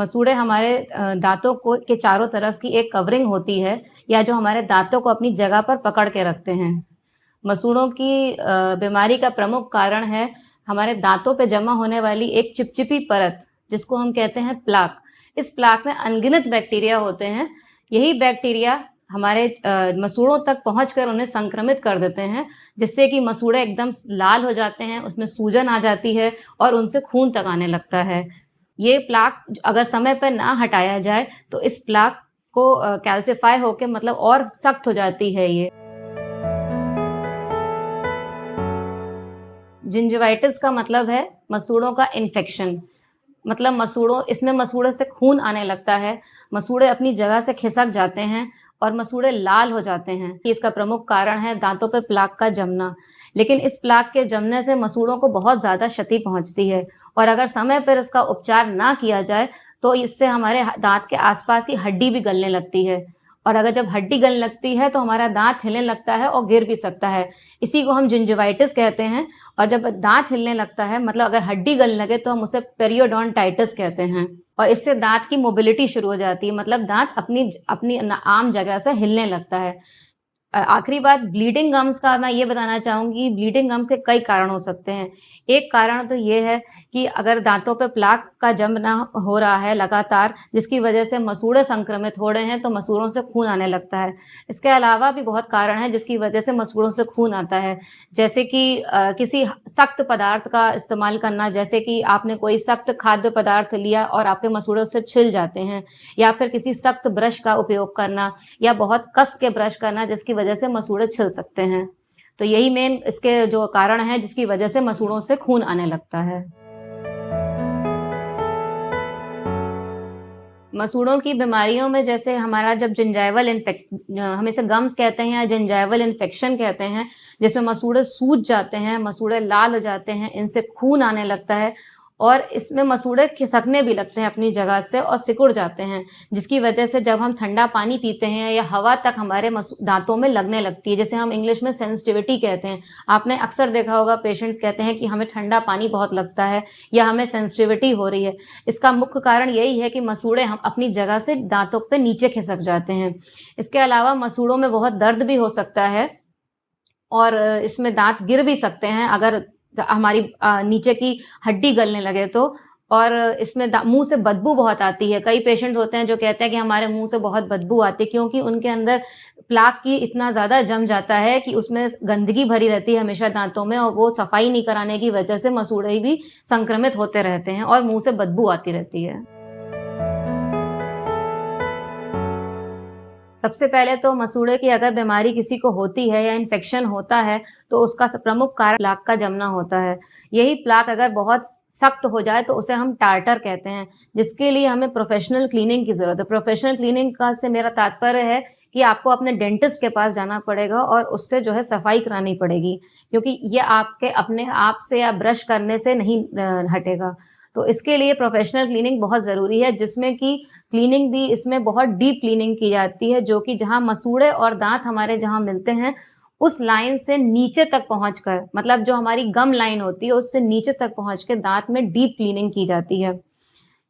मसूड़े हमारे दाँतों को के चारों तरफ की एक कवरिंग होती है या जो हमारे दाँतों को अपनी जगह पर पकड़ के रखते हैं। मसूड़ों की बीमारी का प्रमुख कारण है हमारे दाँतों पे जमा होने वाली एक चिपचिपी परत, जिसको हम कहते हैं प्लाक। इस प्लाक में अनगिनत बैक्टीरिया होते हैं। यही बैक्टीरिया हमारे मसूड़ों तक पहुँचकर उन्हें संक्रमित कर देते हैं, जिससे कि मसूड़े एकदम लाल हो जाते हैं, उसमें सूजन आ जाती है और उनसे खून तक आने लगता है। ये प्लाक अगर समय पर ना हटाया जाए तो इस प्लाक को कैल्सिफ़ाई होके मतलब और सख्त हो जाती है ये। जिंजिवाइटिस का मतलब है मसूड़ों का इन्फेक्शन। मतलब इसमें मसूड़े से खून आने लगता है, मसूड़े अपनी जगह से खिसक जाते हैं और मसूड़े लाल हो जाते हैं। इसका प्रमुख कारण है दाँतों पे प्लाक का जमना। लेकिन इस प्लाक के जमने से मसूड़ों को बहुत ज़्यादा क्षति पहुँचती है और अगर समय पर इसका उपचार ना किया जाए, तो इससे हमारे दाँत के आस-पास की हड्डी भी गलने लगती है और अगर जब हड्डी गलने लगती है, तो हमारा दाँत हिलने लगता है और गिर भी सकता है। इसी को हम जिंजिवाइटिस कहते हैं और जब दाँत हिलने लगता है मतलब अगर हड्डी गलने लगे तो हम उसे पेरियोडोंटाइटिस कहते हैं और इससे दाँत की मोबिलिटी शुरू हो जाती है मतलब दाँत अपनी अपनी आम जगह से हिलने लगता है। आखिरी बात ब्लीडिंग गम्स का मैं ये बताना चाहूँगी, ब्लीडिंग गम्स के कई कारण हो सकते हैं। एक कारण तो ये है कि अगर दाँतों पे प्लाक का जमना हो रहा है लगातार, जिसकी वजह से मसूड़े संक्रमित हो रहे हैं, तो मसूड़ों से खून आने लगता है। इसके अलावा भी बहुत कारण हैं जिसकी वजह से मसूड़ों से खून आता है। जैसे कि किसी सख्त पदार्थ का इस्तेमाल करना, जैसे कि आपने कोई सख्त खाद्य पदार्थ लिया और आपके मसूड़े उससे छिल जाते हैं या फिर किसी सख्त ब्रश का उपयोग करना या बहुत कस के ब्रश करना जिसकी वजह से मसूड़े छिल सकते हैं। तो यही मेन इसके जो कारण है जिसकी वजह से मसूड़ों से खून आने लगता है। मसूड़ों की बीमारियों में जैसे हमारा जब हम इसे गम्स कहते हैं या जिंजाइवल इन्फेक्शन कहते हैं, जिसमें मसूड़े सूज जाते हैं, मसूड़े लाल हो जाते हैं, इनसे खून आने लगता है और इसमें मसूड़े खिसकने भी लगते हैं अपनी जगह से और सिकुड़ जाते हैं, जिसकी वजह से जब हम ठंडा पानी पीते हैं या हवा तक हमारे दाँतों में लगने लगती है, जिसे हम इंग्लिश में सेंसिटिविटी कहते हैं। आपने अक्सर देखा होगा पेशेंट्स कहते हैं कि हमें ठंडा पानी बहुत लगता है या हमें सेंसिटिविटी हो रही है। इसका मुख्य कारण यही है कि मसूड़े हम अपनी जगह से दाँतों पे नीचे खिसक जाते हैं। इसके अलावा मसूड़ों में बहुत दर्द भी हो सकता है और इसमें दाँत गिर भी सकते हैं अगर हमारी नीचे की हड्डी गलने लगे तो और इसमें मुँह से बदबू बहुत आती है। कई पेशेंट्स होते हैं जो कहते हैं कि हमारे मुँह से बहुत बदबू आती है क्योंकि उनके अंदर प्लाक की इतना ज़्यादा जम जाता है कि उसमें गंदगी भरी रहती है हमेशा दाँतों में और वो सफाई नहीं कराने की वजह से मसूड़े भी संक्रमित होते रहते हैं और मुँह से बदबू आती रहती है। सबसे पहले तो मसूड़े की अगर बीमारी किसी को होती है या इन्फेक्शन होता है, तो उसका प्रमुख कारण प्लाक का जमना होता है। यही प्लाक अगर बहुत सख्त हो जाए तो उसे हम टार्टर कहते हैं, जिसके लिए हमें प्रोफ़ेशनल क्लीनिंग की ज़रूरत है। प्रोफ़ेशनल क्लीनिंग का से मेरा तात्पर्य है कि आपको अपने डेंटिस्ट के पास जाना पड़ेगा और उससे जो है सफाई करानी पड़ेगी, क्योंकि ये आपके अपने आप से या ब्रश करने से नहीं हटेगा। तो इसके लिए प्रोफ़ेशनल क्लीनिंग बहुत ज़रूरी है, जिसमें कि क्लीनिंग भी इसमें बहुत डीप क्लीनिंग की जाती है, जो कि जहाँ मसूड़े और दाँत हमारे जहाँ मिलते हैं, उस लाइन से नीचे तक पहुँचकर मतलब जो हमारी गम लाइन होती है, उससे नीचे तक पहुँच के दाँत में डीप क्लीनिंग की जाती है।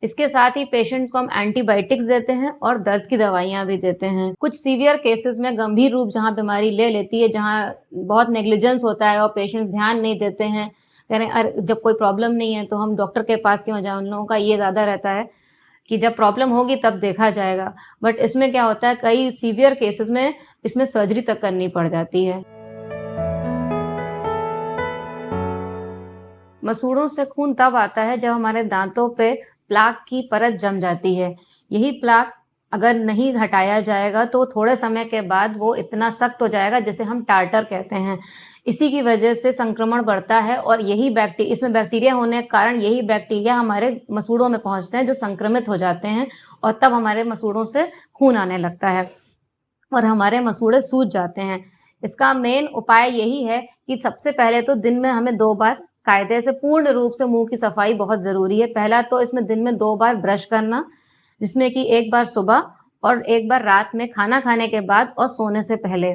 इसके साथ ही पेशेंट को हम एंटीबायोटिक्स देते हैं और दर्द की दवाइयाँ भी देते हैं। कुछ सीवियर केसेज़ में गंभीर रूप जहाँ बीमारी ले लेती है, जहाँ बहुत नेग्लिजेंस होता है और पेशेंट्स ध्यान नहीं देते हैं, कह रहे हैं अरे जब कोई प्रॉब्लम नहीं है तो हम डॉक्टर के पास क्यों जाएँ? उन लोगों का ये ज़्यादा रहता है कि जब प्रॉब्लम होगी तब देखा जाएगा। बट इसमें क्या होता है कई सीवियर केसेज़ में इसमें सर्जरी तक करनी पड़ जाती है। मसूड़ों से खून तब आता है जब हमारे दाँतों पे प्लाक की परत जम जाती है। यही प्लाक अगर नहीं हटाया जाएगा तो थोड़े समय के बाद वो इतना सख्त हो जाएगा जिसे हम टार्टर कहते हैं। इसी की वजह से संक्रमण बढ़ता है और इसमें बैक्टीरिया होने के कारण यही बैक्टीरिया हमारे मसूड़ों में पहुँचते हैं जो संक्रमित हो जाते हैं और तब हमारे मसूड़ों से खून आने लगता है और हमारे मसूड़े सूज जाते हैं। इसका मेन उपाय यही है कि सबसे पहले तो दिन में हमें 2 बार कायदे से पूर्ण रूप से मुँह की सफाई बहुत ज़रूरी है। पहला तो इसमें दिन में 2 बार ब्रश करना, जिसमें कि 1 बार सुबह और 1 बार रात में खाना खाने के बाद और सोने से पहले।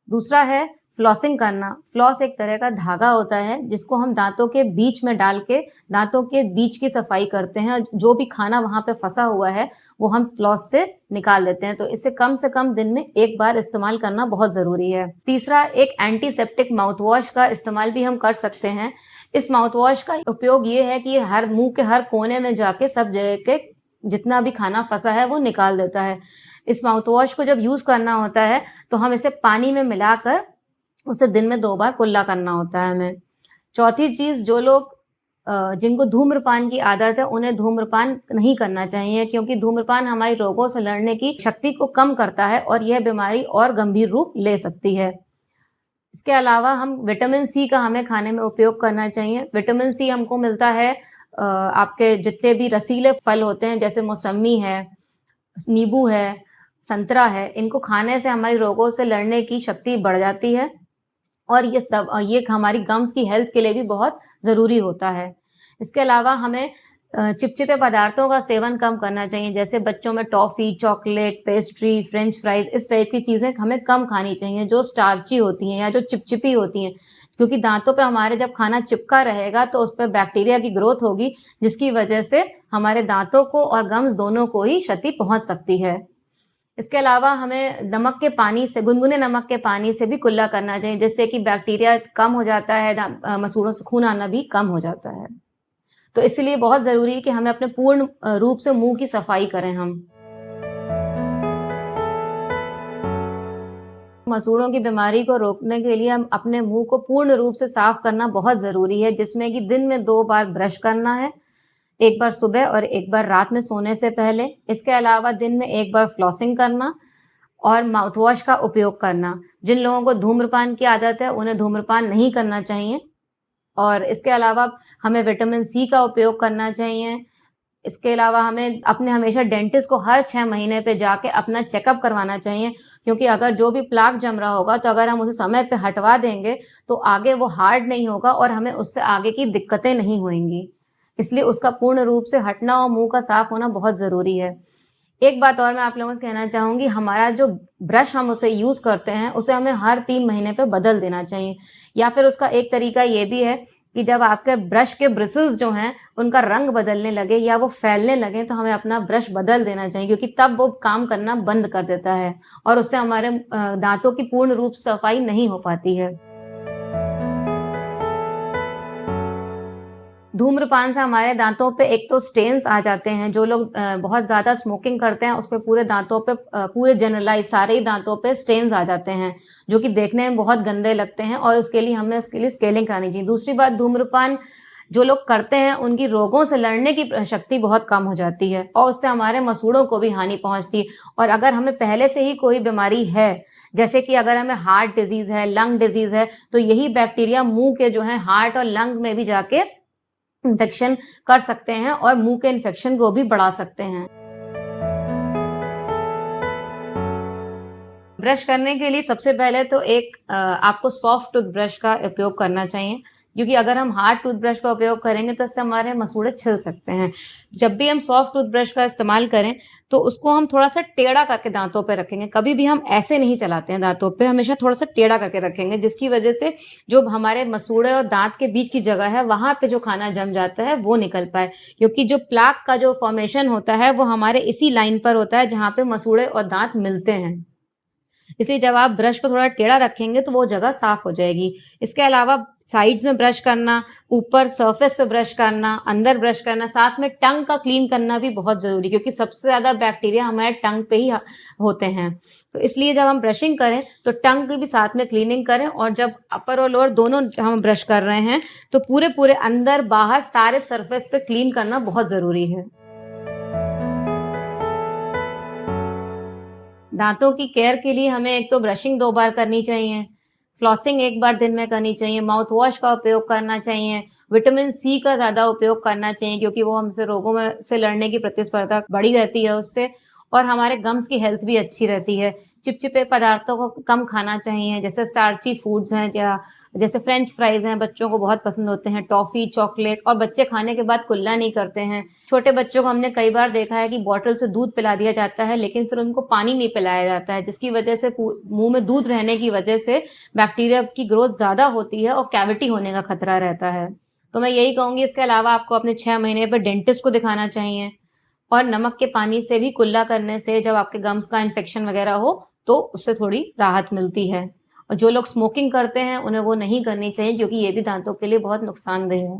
दूसरा है फ्लॉसिंग करना, फ्लॉस एक तरह का धागा होता है जिसको हम दांतों के बीच में डाल के दांतों के बीच की सफाई करते हैं। जो भी खाना वहाँ पे फंसा हुआ है वो हम फ्लॉस से निकाल देते हैं। तो इसे कम से कम दिन में एक बार इस्तेमाल करना बहुत ज़रूरी है। तीसरा, एक एंटीसेप्टिक माउथ वॉश का इस्तेमाल भी हम कर सकते हैं। इस माउथ वॉश का उपयोग ये है कि हर मुंह के हर कोने में जाके सब जगह के जितना भी खाना फंसा है वो निकाल देता है। इस माउथ वॉश को जब यूज़ करना होता है तो हम इसे पानी में मिलाकर उसे दिन में 2 बार कुल्ला करना होता है हमें। चौथी चीज़, जो लोग जिनको धूम्रपान की आदत है उन्हें धूम्रपान नहीं करना चाहिए, क्योंकि धूम्रपान हमारी रोगों से लड़ने की शक्ति को कम करता है और यह बीमारी और गंभीर रूप ले सकती है। इसके अलावा हम विटामिन सी का हमें खाने में उपयोग करना चाहिए। विटामिन सी हमको मिलता है आपके जितने भी रसीले फल होते हैं, जैसे मौसम्मी है, नींबू है, संतरा है, इनको खाने से हमारी रोगों से लड़ने की शक्ति बढ़ जाती है और ये हमारी गम्स की हेल्थ के लिए भी बहुत ज़रूरी होता है। इसके अलावा हमें चिपचिपे पदार्थों का सेवन कम करना चाहिए, जैसे बच्चों में toffee, chocolate, pastry, French fries, इस टाइप की चीज़ें हमें कम खानी चाहिए जो स्टार्ची होती हैं या जो चिपचिपी होती हैं, क्योंकि दांतों पे हमारे जब खाना चिपका रहेगा तो उस पे बैक्टीरिया की ग्रोथ होगी, जिसकी वजह से हमारे दांतों को और गम्स दोनों को ही क्षति पहुंच सकती है। इसके अलावा हमें नमक के पानी से, गुनगुने नमक के पानी से भी कुल्ला करना चाहिए, जिससे कि बैक्टीरिया कम हो जाता है, मसूड़ों से खून आना भी कम हो जाता है। तो इसलिए बहुत ज़रूरी है कि हमें अपने पूर्ण रूप से मुंह की सफाई करें हम। मसूड़ों की बीमारी को रोकने के लिए हम अपने मुंह को पूर्ण रूप से साफ करना बहुत ज़रूरी है, जिसमें कि दिन में 2 बार ब्रश करना है, एक बार सुबह और एक बार रात में सोने से पहले। इसके अलावा दिन में 1 बार फ्लॉसिंग करना और माउथ वॉश का उपयोग करना। जिन लोगों को धूम्रपान की आदत है उन्हें धूम्रपान नहीं करना चाहिए और इसके अलावा हमें विटामिन सी का उपयोग करना चाहिए। इसके अलावा हमें अपने हमेशा डेंटिस्ट को हर 6 महीने पे जाके अपना चेकअप करवाना चाहिए, क्योंकि अगर जो भी प्लाक जम रहा होगा तो अगर हम उसे समय पे हटवा देंगे तो आगे वो हार्ड नहीं होगा और हमें उससे आगे की दिक्कतें नहीं होएँगी। इसलिए उसका पूर्ण रूप से हटना और मुँह का साफ होना बहुत ज़रूरी है। एक बात और मैं आप लोगों से कहना चाहूँगी, हमारा जो ब्रश हम उसे यूज़ करते हैं, उसे हमें हर 3 महीने पे बदल देना चाहिए, या फिर उसका एक तरीका ये भी है कि जब आपके ब्रश के ब्रिसल्स जो हैं, उनका रंग बदलने लगे या वो फैलने लगें, तो हमें अपना ब्रश बदल देना चाहिए, क्योंकि तब वो काम करना बंद कर देता है और उससे हमारे दाँतों की पूर्ण रूप से सफाई नहीं हो पाती है। धूम्रपान से हमारे दाँतों पे एक तो स्टेन्स आ जाते हैं। जो लोग बहुत ज़्यादा स्मोकिंग करते हैं, उसपे पूरे दाँतों पे पूरे जनरलाइज़ सारे ही दाँतों पे स्टेन्स आ जाते हैं, जो कि देखने में बहुत गंदे लगते हैं और उसके लिए हमें उसके लिए स्केलिंग करानी चाहिए। दूसरी बात, धूम्रपान जो लोग करते हैं, उनकी रोगों से लड़ने की शक्ति बहुत कम हो जाती है और उससे हमारे मसूड़ों को भी हानि पहुँचती है। और अगर हमें पहले से ही कोई बीमारी है, जैसे कि अगर हमें हार्ट डिज़ीज़ है, लंग डिज़ीज़ है, तो यही बैक्टीरिया मुँह के जो है हार्ट और लंग में भी जाके इन्फेक्शन कर सकते हैं और मुंह के इन्फेक्शन को भी बढ़ा सकते हैं। ब्रश करने के लिए सबसे पहले तो आपको सॉफ्ट टूथब्रश का उपयोग करना चाहिए, क्योंकि अगर हम हार्ड टूथब्रश का उपयोग करेंगे तो इससे हमारे मसूड़े छिल सकते हैं। जब भी हम सॉफ्ट टूथब्रश का इस्तेमाल करें तो उसको हम थोड़ा-सा टेढ़ा करके दाँतों पे रखेंगे। कभी भी हम ऐसे नहीं चलाते हैं दाँतों पे, हमेशा थोड़ा-सा टेढ़ा करके रखेंगे, जिसकी वजह से जो हमारे मसूड़े और दाँत के बीच की जगह है, वहाँ पे जो खाना जम जाता है वो निकल पाए। क्योंकि जो प्लाक का जो फॉर्मेशन होता है वो हमारे इसी लाइन पर होता है जहाँ पे मसूड़े और दाँत मिलते हैं। इसलिए जब आप ब्रश को थोड़ा टेढ़ा रखेंगे तो वो जगह साफ हो जाएगी। इसके अलावा साइड्स में ब्रश करना, ऊपर सरफेस पे ब्रश करना, अंदर ब्रश करना, साथ में टंग का क्लीन करना भी बहुत ज़रूरी है, क्योंकि सबसे ज़्यादा बैक्टीरिया हमारे टंग पे ही होते हैं। तो इसलिए जब हम ब्रशिंग करें तो टंग की भी साथ में क्लीनिंग करें और जब अपर और लोअर दोनों हम ब्रश कर रहे हैं तो पूरे अंदर बाहर सारे सरफेस पे क्लीन करना बहुत ज़रूरी है। दाँतों की केयर के लिए हमें एक तो ब्रशिंग 2 बार करनी चाहिए, फ्लॉसिंग 1 बार दिन में करनी चाहिए, माउथ वॉश का उपयोग करना चाहिए, विटामिन सी का ज़्यादा उपयोग करना चाहिए, क्योंकि वो हमसे रोगों में से लड़ने की प्रतिस्पर्धा बढ़ी रहती है उससे, और हमारे गम्स की हेल्थ भी अच्छी रहती है। चिपचिपे पदार्थों को कम खाना चाहिए, जैसे स्टार्ची फूड्स हैं या जैसे फ्रेंच फ्राइज हैं, बच्चों को बहुत पसंद होते हैं, टॉफी, चॉकलेट, और बच्चे खाने के बाद कुल्ला नहीं करते हैं। छोटे बच्चों को हमने कई बार देखा है कि बॉटल से दूध पिला दिया जाता है, लेकिन फिर उनको पानी नहीं पिलाया जाता है, जिसकी वजह से मुंह में दूध रहने की वजह से बैक्टीरिया की ग्रोथ ज्यादा होती है और कैविटी होने का खतरा रहता है। तो मैं यही कहूंगी, इसके अलावा आपको अपने 6 महीने पर डेंटिस्ट को दिखाना चाहिए। और नमक के पानी से भी कुल्ला करने से जब आपके गम्स का इन्फेक्शन वगैरह हो तो उससे थोड़ी राहत मिलती है। और जो लोग स्मोकिंग करते हैं उन्हें वो नहीं करनी चाहिए, क्योंकि ये भी दांतों के लिए बहुत नुकसानदेह है।